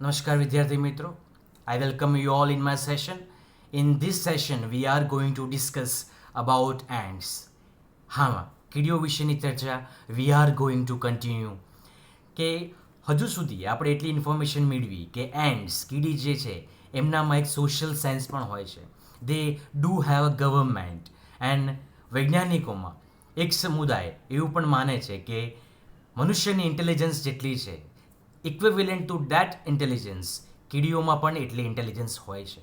Namaskar Vidyarthi Mitro. I welcome you all in my session. In this session, we are going to discuss about ants. હા કીડીઓ વિશેની ચર્ચા we are going to continue કે હજુ સુધી આપણે એટલી ઇન્ફોર્મેશન મેળવી કે એન્ડ્સ કીડી જે છે એમનામાં એક સોશિયલ સેન્સ પણ હોય છે. They do have a government and વૈજ્ઞાનિકોમાં એક સમુદાય એવું પણ માને છે કે મનુષ્યની ઇન્ટેલિજન્સ જેટલી છે ઇક્વિવેલન્ટ ટુ દેટ ઇન્ટેલિજન્સ કીડીઓમાં પણ એટલી ઇન્ટેલિજન્સ હોય છે.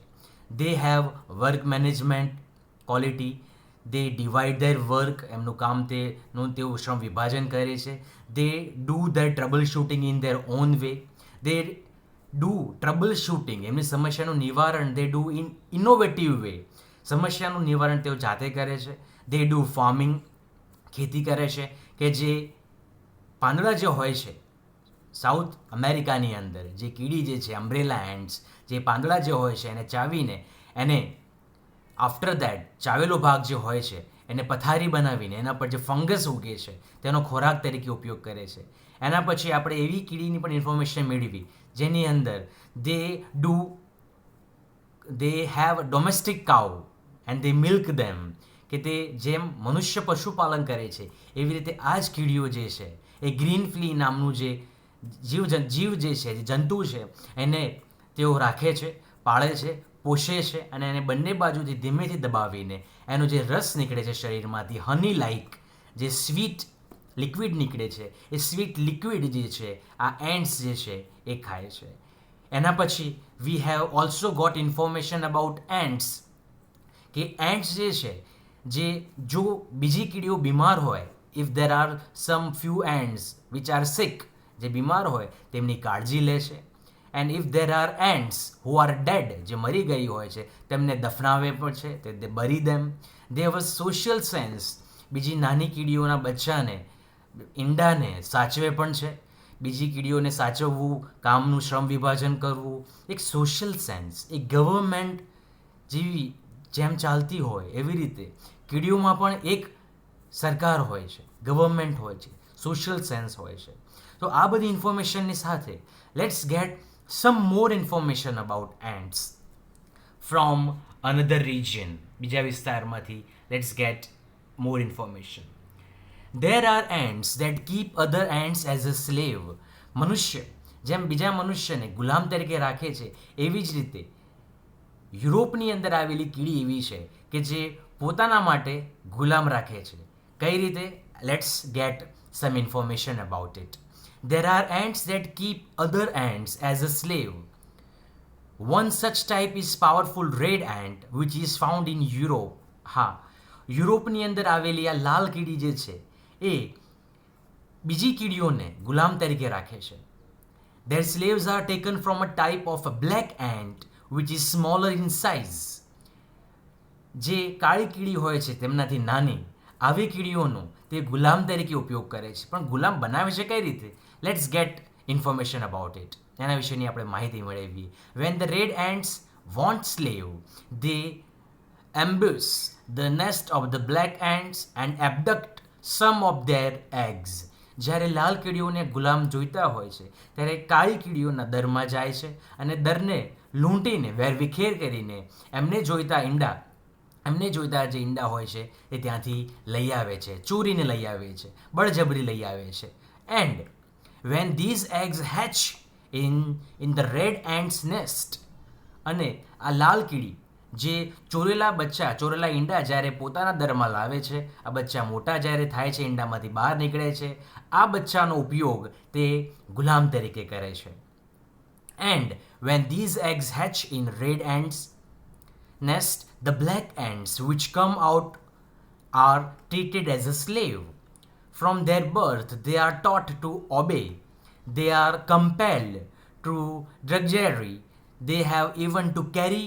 They have work management quality. They divide their work, એમનું કામ તેનું તેઓ શ્રમ વિભાજન કરે છે. They do there trouble shooting in their on way. They do trouble shooting, એમની સમસ્યાનું નિવારણ they do in innovative way. સમસ્યાનું નિવારણ તેઓ જાતે કરે છે. દે ડુ ફાર્મિંગ, ખેતી કરે છે કે જે પાંદડા જે હોય છે સાઉથ અમેરિકાની અંદર જે કીડી જે છે અમ્બ્રેલા એન્ડ્સ, જે પાંદડા જે હોય છે એને ચાવીને એને આફ્ટર દેટ ચાવેલો ભાગ જે હોય છે એને પથારી બનાવીને એના પર જે ફંગસ ઉગે છે તેનો ખોરાક તરીકે ઉપયોગ કરે છે. એના પછી આપણે એવી કીડીની પણ ઇન્ફોર્મેશન મેળવી જેની અંદર they have domestic cow and they milk them, કે તે જેમ મનુષ્ય પશુપાલન કરે છે એવી રીતે આ જ કીડીઓ જે છે એ ગ્રીન ફ્લી નામનું જે જીવ જે છે, જે જંતુ છે એને તેઓ રાખે છે, પાળે છે, પોષે છે અને એને બંને બાજુથી ધીમેથી દબાવીને એનો જે રસ નીકળે છે શરીરમાંથી હની લાઇક જે સ્વીટ લિક્વિડ નીકળે છે એ સ્વીટ લિક્વિડ જે છે આ એન્ડ્સ જે છે એ ખાય છે. એના પછી we have also got information about ants કે એન્ડ્સ જે છે જે જો બીજી કીડીઓ બીમાર હોય, if there are some few ants which are sick, જે બીમાર હોય તેમની કાળજી લે છે. And if there are ants who are dead, જે મરી ગઈ હોય છે તેમને દફનાવે પણ છે, તે bury them. They have a social sense, બીજી નાની કીડીઓના બચ્ચાને ઈંડાને સાચવે પણ છે, બીજી કીડીઓને સાચવવું, કામનું શ્રમ વિભાજન કરવું, એક સોશિયલ સેન્સ, એક ગવર્મેન્ટ જેવી જેમ ચાલતી હોય એવી રીતે કીડીઓમાં પણ એક સરકાર હોય છે, ગવર્મેન્ટ હોય છે, સોશિયલ સેન્સ હોય છે. તો આ બધી ઇન્ફોર્મેશનની સાથે let's get some more information about ants from another region. બીજા વિસ્તારમાંથી let's get more information. There are ants that keep other ants as a slave. મનુષ્ય જેમ બીજા મનુષ્યને ગુલામ તરીકે રાખે છે એવી જ રીતે યુરોપની અંદર આવેલી કીડી એવી છે કે જે પોતાના માટે ગુલામ રાખે છે. કઈ રીતે? Let's get some information about it. There are ants that keep other ants as a slave. One such type is powerful red ant which is found in Europe. હા, યુરોપની અંદર આવેલી આ લાલ કીડી જે છે એ બીજી કીડીઓને ગુલામ તરીકે રાખે છે. Their slaves are taken from a type of a black ant which is smaller in size. જે કાળી કીડી હોય છે તેમનાથી નાની આવી કીડીઓનો તે ગુલામ તરીકે ઉપયોગ કરે છે. પણ ગુલામ બનાવે છે કઈ રીતે? Let's get information about it. એના વિશેની આપણે માહિતી મેળવીએ. When the red ants want slave they ambush the nest of the black ants and abduct some of their eggs. જ્યારે લાલ કીડીઓને ગુલામ જોઈતા હોય છે ત્યારે કાળી કીડીઓના દરમાં જાય છે અને દરને લૂંટીને વેરવિખેર કરીને એમને જોઈતા જે ઈંડા હોય છે એ ત્યાંથી લઈ આવે છે, ચોરીને લઈ આવે છે, બળજબરી લઈ આવે છે. And when these eggs hatch in the red ants nest, અને આ લાલ કીડી જે ચોરેલા ઈંડા જ્યારે પોતાના દરમાં લાવે છે, આ બચ્ચા મોટા જ્યારે થાય છે ઈંડામાંથી બહાર નીકળે છે, આ બચ્ચાનો ઉપયોગ તે ગુલામ તરીકે કરે છે. And when these eggs hatch in red ants nest, the black ants which come out are treated as a slave. From their birth, they are taught to obey. They are compelled to drudgery. They have even to carry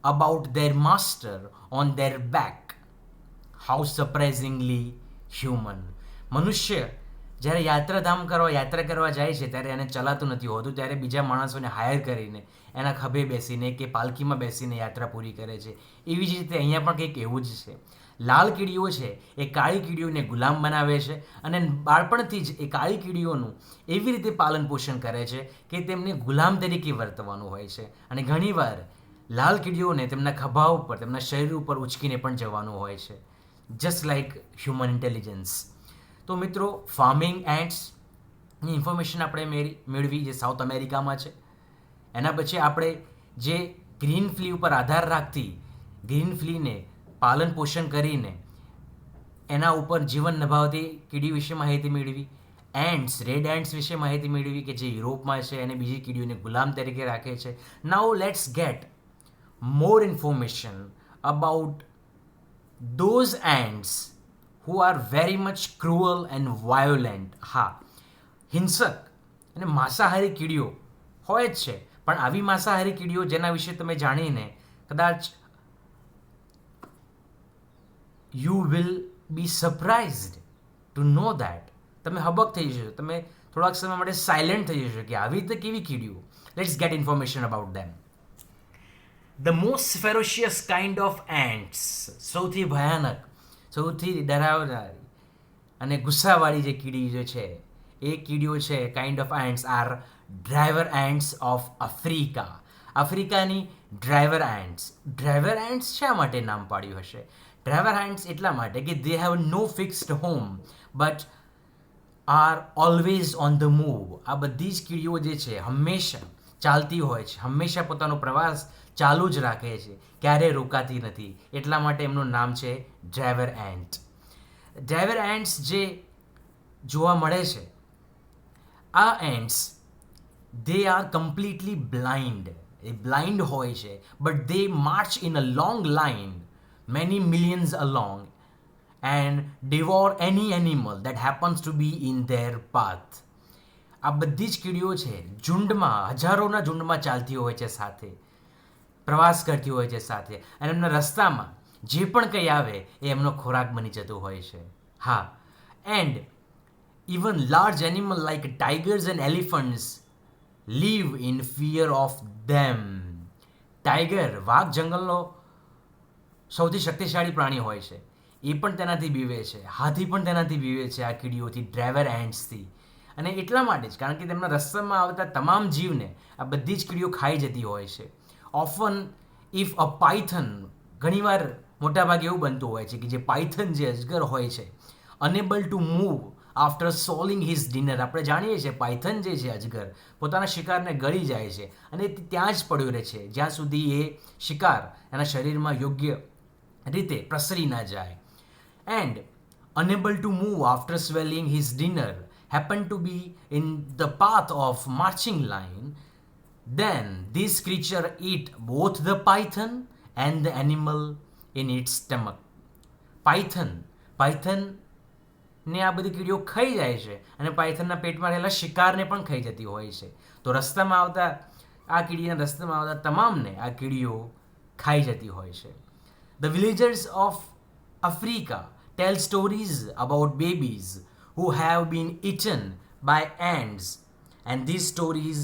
about their master on their back. How surprisingly human. મનુષ્ય જ્યારે યાત્રા કરવા જાય છે ત્યારે એને ચલાતું નથી હોતું, ત્યારે બીજા માણસોને હાયર કરીને એના ખભે બેસીને કે પાલખીમાં બેસીને યાત્રા પૂરી કરે છે. એવી જ રીતે અહીંયા પણ કંઈક એવું જ છે. લાલ કીડીઓ છે એ કાળી કીડીઓને ગુલામ બનાવે છે અને બાળપણથી જ એ કાળી કીડીઓનું એવી રીતે પાલન પોષણ કરે છે કે તેમને ગુલામ તરીકે વર્તવાનું હોય છે અને ઘણીવાર લાલ કીડીઓને તેમના ખભા ઉપર તેમના શરીર ઉપર ઉચકીને પણ જવાનું હોય છે, જસ્ટ લાઇક હ્યુમન ઇન્ટેલિજન્સ. તો મિત્રો, ફાર્મિંગ એન્ટ્સની ઇન્ફોર્મેશન આપણે મેળવી જે સાઉથ અમેરિકામાં છે. એના પછી આપણે જે ગ્રીન ફ્લી ઉપર આધાર રાખતી ગ્રીન ફ્લીને પાલન પોષણ કરીને એના ઉપર જીવન નિભાવતી કીડી વિશે માહિતી મેળવી. એન્ટ્સ, રેડ એન્ટ્સ વિશે માહિતી મેળવી કે જે યુરોપમાં છે અને બીજી કીડીઓને ગુલામ તરીકે રાખે છે. Now let's get more information about those ants who are very much cruel and violent. હા, હિંસક અને માંસાહારી કીડીઓ હોય જ છે, પણ આવી માંસાહારી કીડીઓ જેના વિશે તમે જાણીને કદાચ you will be surprised to know that. તમે હબક થઈ જશો, તમે થોડાક સમય માટે સાયલેન્ટ થઈ જશો કે આવી રીતે કેવી કીડીઓ. Let's get information about them. The most ferocious kind of ants, સૌથી ભયાનક, સૌથી ડરાવનારી અને ગુસ્સાવાળી જે કીડી જે છે એ કીડીઓ છે kind of ants are driver ants of Africa. આફ્રિકાની ડ્રાઈવર એન્ટ્સ. ડ્રાઈવર એન્ટ્સ શા માટે નામ પાડ્યું હશે? ડ્રાઈવર એન્ટ્સ એટલા માટે કે they have no fixed home but are always on the move. આ બધી જ કીડીઓ જે છે હંમેશા ચાલતી હોય છે, હંમેશા પોતાનો પ્રવાસ ચાલુ જ રાખે છે, ક્યારેય રોકાતી નથી. એટલા માટે એમનું નામ છે ડ્રાઈવર એન્ટ. ડ્રાઈવર એન્ટ્સ જે જોવા મળે છે, આ ants they are completely blind. A blind હોય છે but they March in a long line many millions along and devour any animal that happens to be in their path. આ બધી જ કીડીઓ છે ઝુંડમાં, હજારોના ઝુંડમાં ચાલતી હોય છે, સાથે પ્રવાસ કરતી હોય છે સાથે, અને એમના રસ્તામાં જે પણ કંઈ આવે એ એમનો ખોરાક બની જતો હોય છે. હા, and even large animal like tigers and elephants live in fear of them. Tiger, વાઘ જંગલનો સૌથી શક્તિશાળી પ્રાણી હોય છે, એ પણ તેનાથી બીવે છે. હાથી પણ તેનાથી બીવે છે, આ કીડીઓથી, ડ્રાઈવર એન્ટ્સથી. અને એટલા માટે જ કારણ કે તેમના રસ્તામાં આવતા તમામ જીવને આ બધી જ કીડીઓ ખાઈ જતી હોય છે. ઓફન ઇફ અ પાયથન, ઘણીવાર મોટાભાગે એવું બનતું હોય છે કે જે પાયથન, જે અજગર હોય છે, enable to move after સોલિંગ his dinner. આપણે જાણીએ છીએ પાયથન જે છે અજગર પોતાના શિકારને ગળી જાય છે અને ત્યાં જ પડ્યો રહે છે જ્યાં સુધી એ શિકાર એના શરીરમાં યોગ્ય રીતે પ્રસરી ના જાય. And unable to move after swallowing his dinner happened to be in the path of marching line, then this creature eat both the python and the animal in its stomach. Python ને આ બધી કીડીઓ ખાઈ જાય છે અને પાયથનના પેટમાં રહેલા શિકારને પણ ખાઈ જતી હોય છે. તો રસ્તામાં આવતા આ કીડીના રસ્તામાં આવતા તમામને આ કીડીઓ ખાઈ જતી હોય છે. The villagers of Africa tell stories about babies who have been eaten by ants, and these stories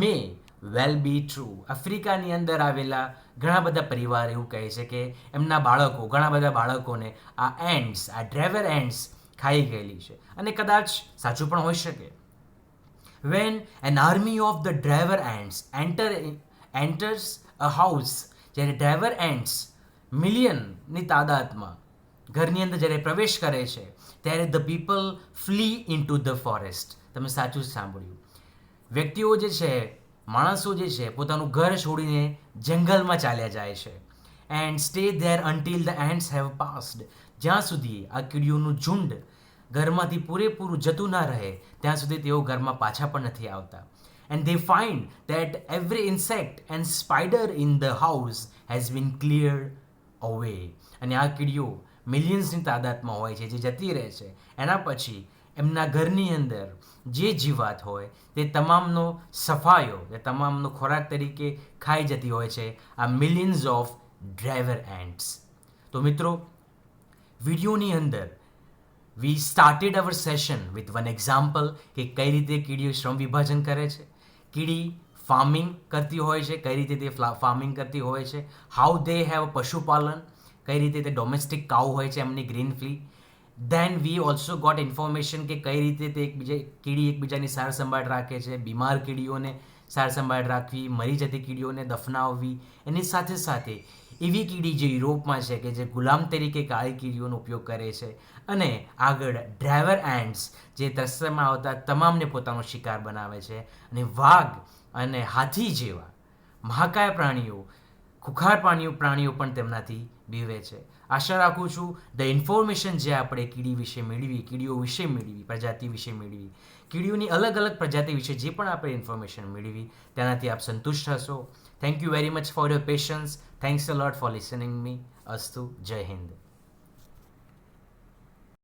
may well be true. આફ્રિકાની અંદર આવેલા ઘણા બધા પરિવાર એવું કહે છે કે એમના બાળકો, ઘણા બધા બાળકોને આ એન્ટ્સ, આ ડ્રાઈવર એન્ટ્સ ખાઈ ગયેલી છે, અને કદાચ સાચું પણ હોઈ શકે. When an army of the driver ants enters a house, જ્યારે ડ્રાઈવર એન્ટ્સ મિલિયનની તાદાદમાં ઘરની અંદર જ્યારે પ્રવેશ કરે છે ત્યારે the people flea in to the forest. તમે સાચું સાંભળ્યું. વ્યક્તિઓ જે છે, માણસો જે છે, પોતાનું ઘર છોડીને જંગલમાં ચાલ્યા જાય છે. And stay there until the ends have passed. જ્યાં સુધી આ કીડીઓનું ઝુંડ ઘરમાંથી પૂરેપૂરું જતું ના રહે ત્યાં સુધી તેઓ ઘરમાં પાછા પણ નથી આવતા. And they find that every insect and spider in the house has been cleared away. અને આ કીડીઓ મિલિયન્સની તાદાદમાં હોય છે જે જતી રહે છે. એના પછી એમના ઘરની અંદર જે જીવાત હોય તે તમામનો સફાયો, તે તમામનો ખોરાક તરીકે ખાઈ જતી હોય છે આ મિલિયન્સ ઓફ ડ્રાઈવર એન્ટ્સ. તો મિત્રો, વિડીયોની અંદર we started our session with one example કે કઈ રીતે કીડીઓ શ્રમ વિભાજન કરે છે, કીડી ફાર્મિંગ કરતી હોય છે, કઈ રીતે તે ફાર્મિંગ કરતી હોય છે, હાઉ દે હેવ પશુપાલન, કઈ રીતે તે ડોમેસ્ટિક કાઉ હોય છે એમની green fly. Then we also got information કે કઈ રીતે તે કીડી એકબીજાની સાર સંભાળ રાખે છે, બીમાર કીડીઓને સાર સંભાળ રાખવી, મરી જતી કીડીઓને દફનાવવી. એની સાથે સાથે એવી કીડી જે યુરોપમાં છે કે જે ગુલામ તરીકે કાળી કીડીઓનો ઉપયોગ કરે છે, અને આગળ ડ્રાઈવર એન્ડ્સ જે ત્રસ્યમાં આવતા તમામને પોતાનો શિકાર બનાવે છે, અને વાઘ અને હાથી જેવા મહાકાય પ્રાણીઓ, ખુખાર પ્રાણીઓ પણ તેમનાથી બીવે છે. આશા રાખું છું ધ ઇન્ફોર્મેશન જે આપણે કીડી વિશે મેળવી, કીડીઓ વિશે મેળવી, પ્રજાતિ વિશે મેળવી, કીડીઓની અલગ અલગ પ્રજાતિ વિશે જે પણ આપણે ઇન્ફોર્મેશન મેળવી તેનાથી આપ સંતુષ્ટ હશો. Thank you very much for your patience. Thanks a lot for listening me. અસ્તુ. જય હિન્દ.